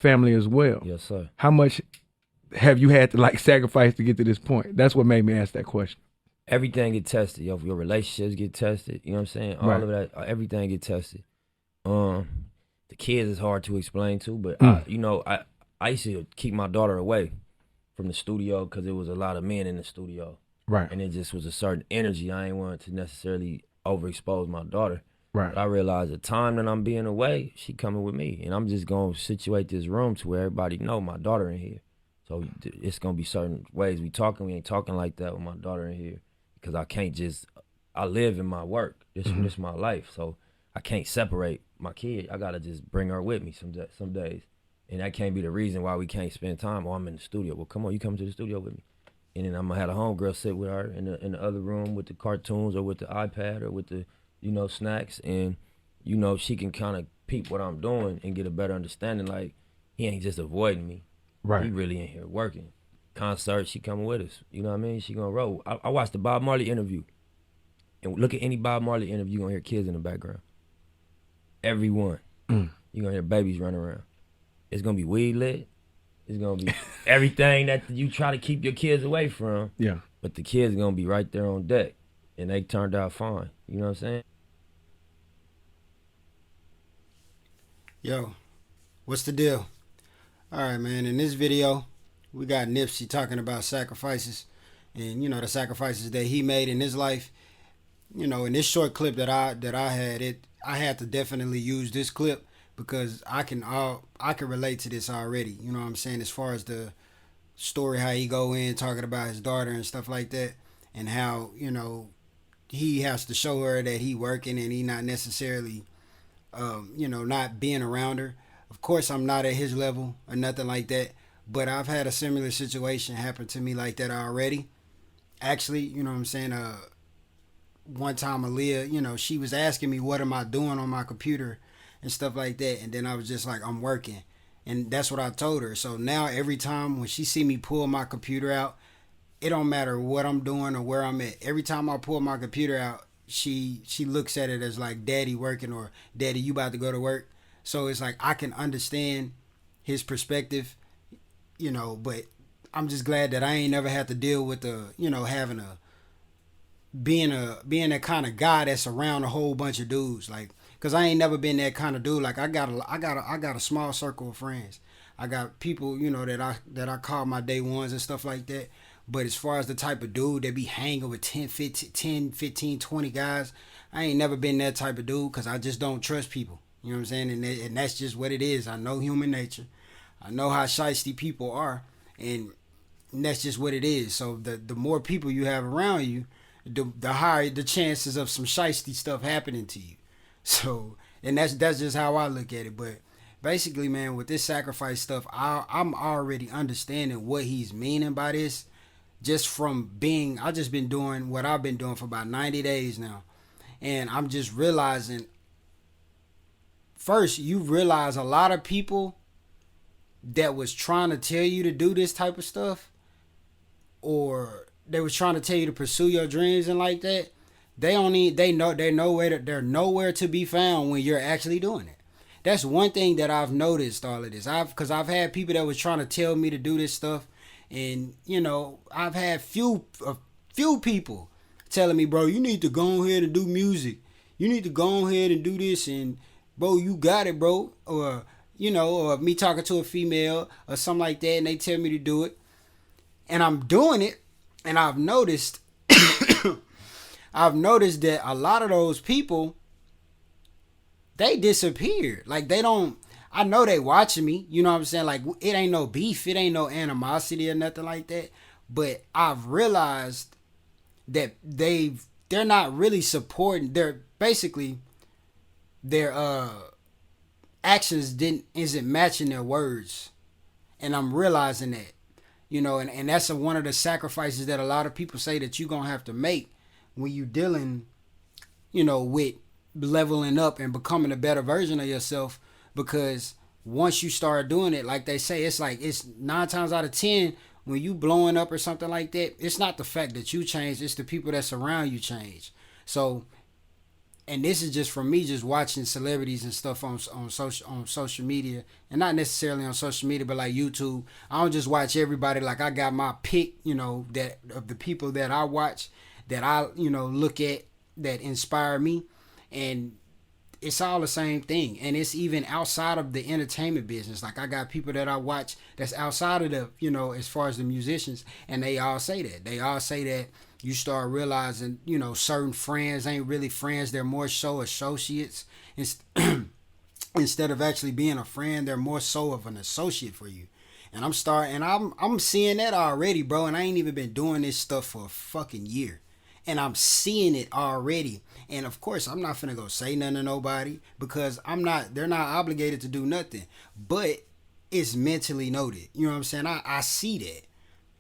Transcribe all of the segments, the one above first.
family as well. Yes, sir. How much have you had to like sacrifice to get to this point? That's what made me ask that question. Everything get tested. Your relationships get tested. You know what I'm saying? All Right. of that, everything get tested. The kids is hard to explain to, but I used to keep my daughter away from the studio because it was a lot of men in the studio. Right. And it just was a certain energy. I ain't wanted to necessarily overexpose my daughter. Right. But I realized the time that I'm being away, she coming with me. And I'm just going to situate this room to where everybody know my daughter in here. So it's going to be certain ways we talking. We ain't talking like that with my daughter in here. Because I can't just, I live in my work. This is my life. So I can't separate my kid. I got to just bring her with me some days. And that can't be the reason why we can't spend time. Oh, I'm in the studio. Well, come on, you come to the studio with me. And then I'm going to have a homegirl sit with her in the other room with the cartoons or with the iPad or with the, snacks. And, she can kind of peep what I'm doing and get a better understanding. Like, he ain't just avoiding me. Right. He really in here working. Concert, she coming with us. You know what I mean? She gonna roll. I watched the Bob Marley interview. And look at any Bob Marley interview, you gonna hear kids in the background. Everyone. You gonna hear babies running around. It's gonna be weed lit. It's gonna be everything that you try to keep your kids away from. Yeah. But the kids gonna be right there on deck. And they turned out fine. You know what I'm saying? Yo, what's the deal? All right, man. In this video, we got Nipsey talking about sacrifices and, the sacrifices that he made in his life. In this short clip that I had, I had to definitely use this clip because I can relate to this already. You know what I'm saying? As far as the story, how he go in talking about his daughter and stuff like that, and how, he has to show her that he working and he not necessarily, not being around her. Of course, I'm not at his level or nothing like that, but I've had a similar situation happen to me like that already. Actually, you know what I'm saying? One time Aaliyah, she was asking me what am I doing on my computer and stuff like that, and then I was just like, I'm working. And that's what I told her. So now every time when she see me pull my computer out, it don't matter what I'm doing or where I'm at. Every time I pull my computer out, she looks at it as like daddy working or daddy you about to go to work. So it's like I can understand his perspective, but I'm just glad that I ain't never had to deal with having being that kind of guy that's around a whole bunch of dudes, like, cause I ain't never been that kind of dude. Like I got a small circle of friends. I got people, that I call my day ones and stuff like that. But as far as the type of dude that be hanging with 10, 15, 20 guys, I ain't never been that type of dude because I just don't trust people. You know what I'm saying? And that's just what it is. I know human nature. I know how shiesty people are. And that's just what it is. So the more people you have around you, the higher the chances of some shiesty stuff happening to you. So, and that's just how I look at it. But basically, man, with this sacrifice stuff, I'm already understanding what he's meaning by this. Just from I just been doing what I've been doing for about 90 days now. And I'm just realizing, first, you realize a lot of people that was trying to tell you to do this type of stuff, or they was trying to tell you to pursue your dreams and like that, they're nowhere to be found when you're actually doing it. That's one thing that I've noticed all of this. Because I've had people that was trying to tell me to do this stuff, and I've had a few people telling me, bro, you need to go ahead and do music. You need to go ahead and do this, and bro, you got it, bro. Or or me talking to a female or something like that, and they tell me to do it, and I'm doing it, and I've noticed that a lot of those people, they disappeared. Like they don't. I know they watching me. You know what I'm saying? Like it ain't no beef. It ain't no animosity or nothing like that. But I've realized that they're not really supporting. They're basically their actions isn't matching their words, and I'm realizing that. And that's one of the sacrifices that a lot of people say that you're gonna have to make when you dealing, with leveling up and becoming a better version of yourself. Because once you start doing it, like they say, it's like it's 9 times out of 10 when you blowing up or something like that, it's not the fact that you change, it's the people that surround you change. So, and this is just from me just watching celebrities and stuff on social media, and not necessarily on social media, but like YouTube. I don't just watch everybody. Like I got my pick, that of the people that I watch, that I look at, that inspire me, and it's all the same thing. And it's even outside of the entertainment business. Like I got people that I watch that's outside of the as far as the musicians, and they all say that. They all say that you start realizing, certain friends ain't really friends. They're more so associates. Instead of actually being a friend, they're more so of an associate for you. And I'm seeing that already, bro. And I ain't even been doing this stuff for a fucking year. And I'm seeing it already. And of course, I'm not finna go say nothing to nobody, because they're not obligated to do nothing. But it's mentally noted. You know what I'm saying? I see that.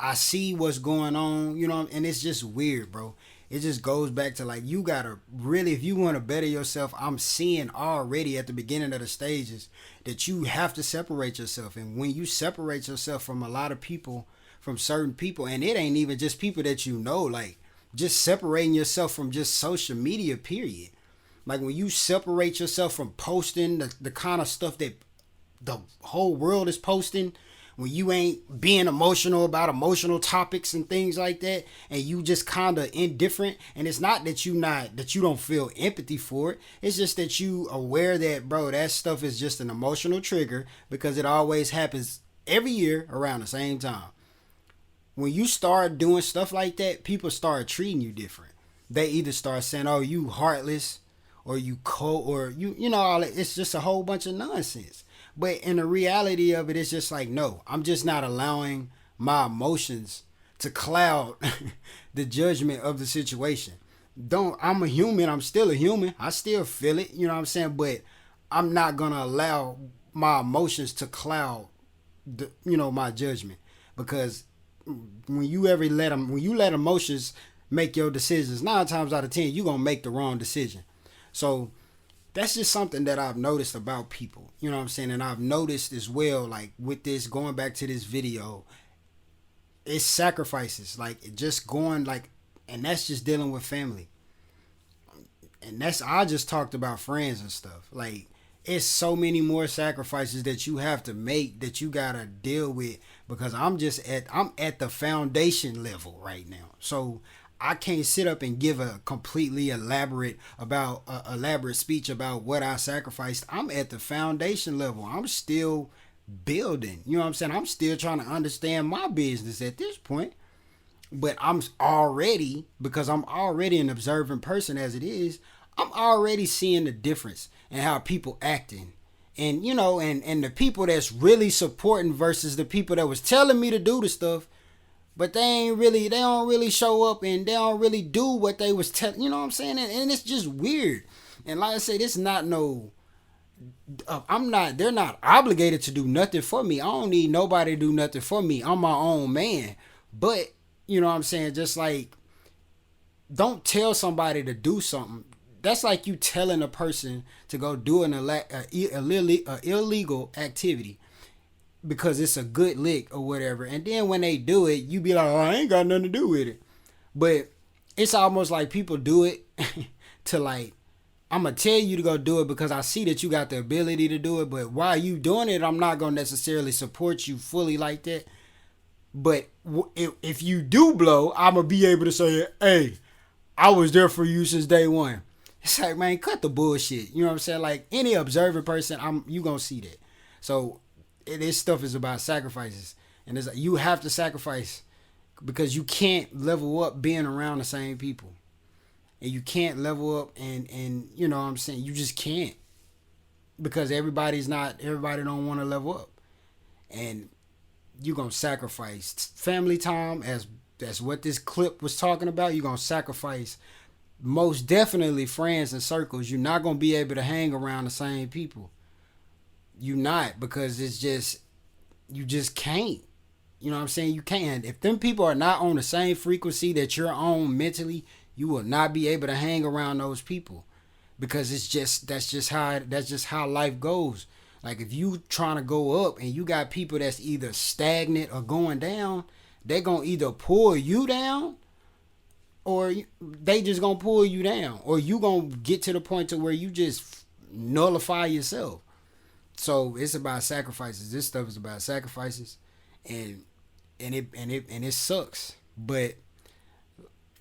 I see what's going on, and it's just weird, bro. It just goes back to, like, you gotta really, if you want to better yourself, I'm seeing already at the beginning of the stages that you have to separate yourself. And when you separate yourself from a lot of people, from certain people, and it ain't even just people that like, just separating yourself from just social media, period. Like when you separate yourself from posting the kind of stuff that the whole world is posting, when you ain't being emotional about emotional topics and things like that, and you just kind of indifferent, and it's not that you don't feel empathy for it, it's just that you aware that, bro, that stuff is just an emotional trigger, because it always happens every year around the same time. When you start doing stuff like that, people start treating you different. They either start saying, oh, you heartless, or you cold, or all that. It's just a whole bunch of nonsense. But in the reality of it, it's just like, no, I'm just not allowing my emotions to cloud the judgment of the situation. I'm a human. I'm still a human. I still feel it. You know what I'm saying? But I'm not going to allow my emotions to cloud my judgment. Because when you let emotions make your decisions, 9 times out of 10, you're going to make the wrong decision. So that's just something that I've noticed about people, you know what I'm saying? And I've noticed as well, like with this, going back to this video, it's sacrifices, like just going like, and that's just dealing with family. And I just talked about friends and stuff. Like it's so many more sacrifices that you have to make, that you got to deal with, because I'm at the foundation level right now. So I can't sit up and give a completely elaborate speech about what I sacrificed. I'm at the foundation level. I'm still building. You know what I'm saying? I'm still trying to understand my business at this point. But because I'm already an observant person as it is, I'm already seeing the difference in how people acting. And, and the people that's really supporting versus the people that was telling me to do the stuff, but they don't really show up, and they don't really do what they was telling, you know what I'm saying? And it's just weird. And like I said, it's not they're not obligated to do nothing for me. I don't need nobody to do nothing for me. I'm my own man. But, you know what I'm saying? Just like, don't tell somebody to do something. That's like you telling a person to go do an illegal activity because it's a good lick or whatever. And then when they do it, you be like, oh, I ain't got nothing to do with it. But it's almost like people do it to like, I'm going to tell you to go do it because I see that you got the ability to do it. But while you doing it, I'm not going to necessarily support you fully like that. But if you do blow, I'm going to be able to say, hey, I was there for you since day one. It's like, man, cut the bullshit. You know what I'm saying? Like any observant person, you going to see that. So this stuff is about sacrifices. And it's like, you have to sacrifice because you can't level up being around the same people. And you can't level up and you know what I'm saying? You just can't. Because everybody don't want to level up. And you're going to sacrifice family time, as that's what this clip was talking about. You're going to sacrifice most definitely friends and circles. You're not going to be able to hang around the same people. You're not, because you just can't. You know what I'm saying? You can't. If them people are not on the same frequency that you're on mentally, you will not be able to hang around those people, because that's just how life goes. Like if you trying to go up and you got people that's either stagnant or going down, they're going to either pull you down or they just gonna pull you down, or you gonna get to the point to where you just nullify yourself. So it's about sacrifices. This stuff is about sacrifices, and it sucks. But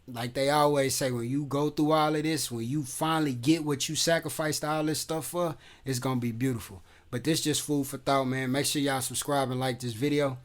like they always say, when you go through all of this, when you finally get what you sacrificed all this stuff for, it's gonna be beautiful. But this just food for thought, man. Make sure y'all subscribe and like this video.